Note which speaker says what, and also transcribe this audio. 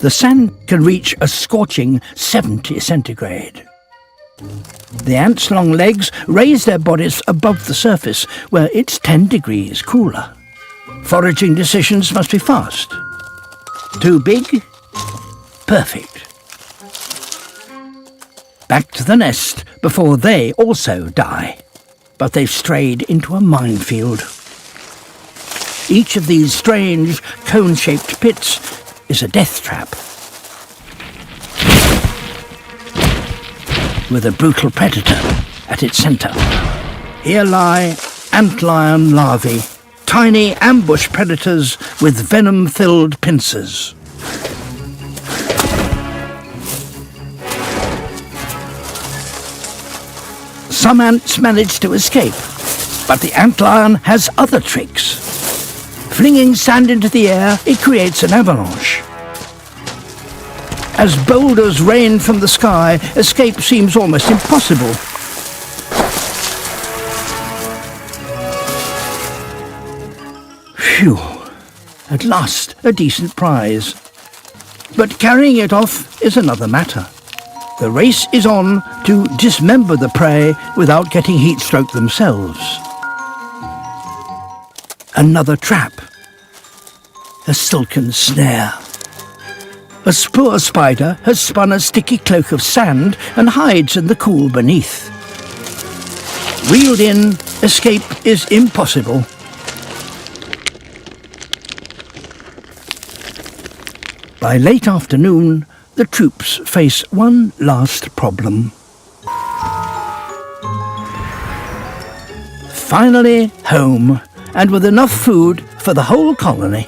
Speaker 1: The sand can reach a scorching 70 centigrade. The ants' long legs raise their bodies above the surface, where it's 10 degrees cooler. Foraging decisions must be fast. Too big? Perfect. Back to the nest before they also die. But they've strayed into a minefield. Each of these strange, cone-shaped pits is a death trap, with a brutal predator at its centre. Here lie antlion larvae, tiny ambush predators with venom-filled pincers. Some ants manage to escape, but the antlion has other tricks. Flinging sand into the air, it creates an avalanche. As boulders rain from the sky, escape seems almost impossible. Phew! At last, a decent prize. But carrying it off is another matter. The race is on to dismember the prey without getting heat-stroke themselves. Another trap. A silken snare. A poor spider has spun a sticky cloak of sand and hides in the cool beneath. Reeled in, escape is impossible. By late afternoon, the troops face one last problem. Finally home, and with enough food for the whole colony.